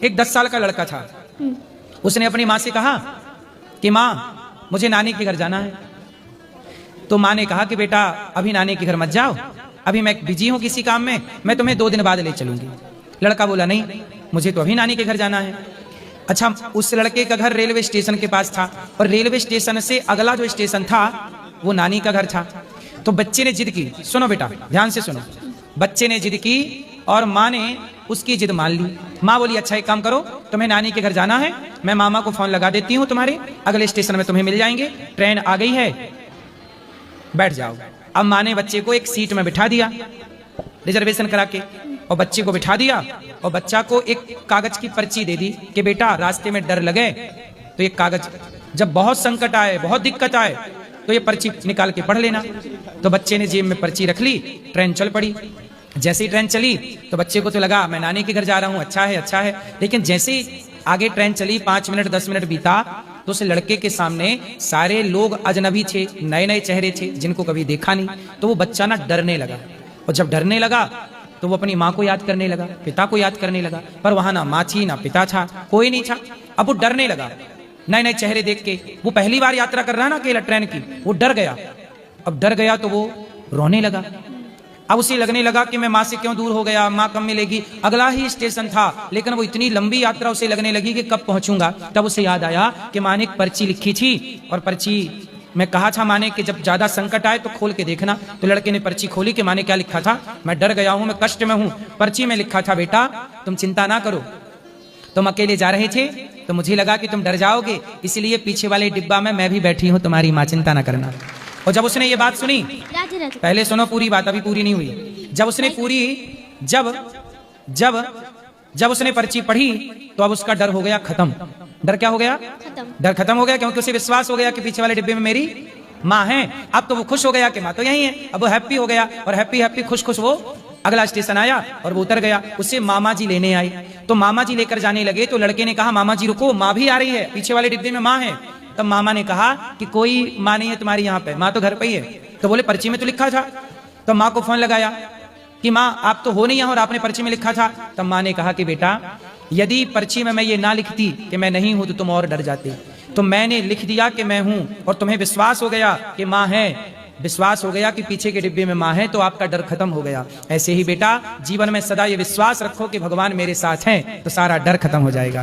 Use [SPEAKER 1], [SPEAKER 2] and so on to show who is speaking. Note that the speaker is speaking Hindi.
[SPEAKER 1] एक 10 साल का लड़का था। उसने अपनी माँ से कहा कि माँ मुझे नानी के घर जाना है। तो माँ ने कहा कि बेटा अभी नानी के घर मत जाओ, अभी मैं बिजी हूं किसी काम में, मैं तुम्हें 2 दिन बाद ले चलूंगी। लड़का बोला नहीं, मुझे तो अभी नानी के घर जाना है। अच्छा, उस लड़के का घर रेलवे स्टेशन के पास था और रेलवे स्टेशन से अगला जो स्टेशन था वो नानी का घर था। तो बच्चे ने जिद की, सुनो बेटा ध्यान से सुनो, बच्चे ने जिद की और माँ ने उसकी जिद मान ली। माँ बोली अच्छा एक काम करो, तुम्हें नानी के घर जाना है, मैं मामा को फोन लगा देती हूँ, तुम्हारे अगले स्टेशन में तुम्हें मिल जाएंगे, ट्रेन आ गई है, बैठ जाओ। अब माँ ने बच्चे को एक सीट में बिठा दिया रिजर्वेशन करा के, और बच्चे को बिठा दिया और बच्चा को एक कागज की पर्ची दे दी कि बेटा रास्ते में डर लगे तो ये कागज, जब बहुत संकट आए बहुत दिक्कत आए तो ये पर्ची निकाल के पढ़ लेना। तो बच्चे ने जेब में पर्ची रख ली, ट्रेन चल पड़ी। जैसे ही ट्रेन चली तो बच्चे को तो लगा मैं नानी के घर जा रहा हूँ, अच्छा है अच्छा है। लेकिन जैसे ही आगे ट्रेन चली, 5 मिनट 10 मिनट बीता तो उस लड़के के सामने सारे लोग अजनबी थे, नए नए चेहरे थे जिनको कभी देखा नहीं। तो वो बच्चा ना डरने लगा, और जब डरने लगा तो वो अपनी माँ को याद करने लगा, पिता को याद करने लगा, पर वहां ना माँ थी ना पिता था, कोई नहीं था। अब वो डरने लगा, नए नए चेहरे देख के। वो पहली बार यात्रा कर रहा ना अकेला ट्रेन की, वो डर गया। अब डर गया तो वो रोने लगा। अब उसे लगने लगा कि मैं माँ से क्यों दूर हो गया, माँ कब मिलेगी। अगला ही स्टेशन था लेकिन वो इतनी लंबी यात्रा उसे लगने लगी कि कब पहुंचूंगा। तब उसे याद आया कि माँ ने एक पर्ची लिखी थी और पर्ची मैं कहा था माँ ने कि जब ज्यादा संकट आए तो खोल के देखना। तो लड़के ने पर्ची खोली कि माँ ने क्या लिखा था, मैं डर गया हूं, मैं कष्ट में हूं। पर्ची में लिखा था बेटा तुम चिंता ना करो, तुम अकेले जा रहे थे तो मुझे लगा कि तुम डर जाओगे, इसलिए पीछे वाले डिब्बा में मैं भी बैठी हूं, तुम्हारी माँ, चिंता ना करना। और जब उसने ये बात सुनी, पहले सुनो पूरी बात, अभी पूरी नहीं हुई। जब उसने पूरी जब जब जब उसने पर्ची पढ़ी तो अब उसका डर हो गया खत्म। डर क्या हो गया? डर खत्म हो गया, क्योंकि उसे विश्वास हो गया कि पीछे वाले डिब्बे में मेरी माँ है। अब तो वो खुश हो गया कि माँ तो यही है। अब वो हैप्पी हो गया और हैप्पी हैप्पी खुश खुश वो अगला स्टेशन आया और वो उतर गया। उससे मामा जी लेने आए। तो मामा जी लेकर जाने लगे तो लड़के ने कहा मामा जी रुको, माँ भी आ रही है, पीछे वाले डिब्बे में माँ है। तब मामा ने कहा कि कोई माँ नहीं है तुम्हारी यहाँ पे, माँ तो घर पे ही है। तो बोले पर्ची में तो लिखा था। तो माँ को फोन लगाया कि माँ आप तो हो नहीं यहाँ और आपने पर्ची में लिखा था। तब माँ ने कहा कि बेटा यदि पर्ची में मैं ये ना लिखती कि मैं नहीं हूं तो तुम और डर जाते। तो मैंने लिख दिया कि मैं हूं और तुम्हें विश्वास हो गया कि माँ है, विश्वास हो गया कि पीछे के डिब्बे में माँ है, तो आपका डर खत्म हो गया। ऐसे ही बेटा जीवन में सदा ये विश्वास रखो कि भगवान मेरे साथ हैं तो सारा डर खत्म हो जाएगा।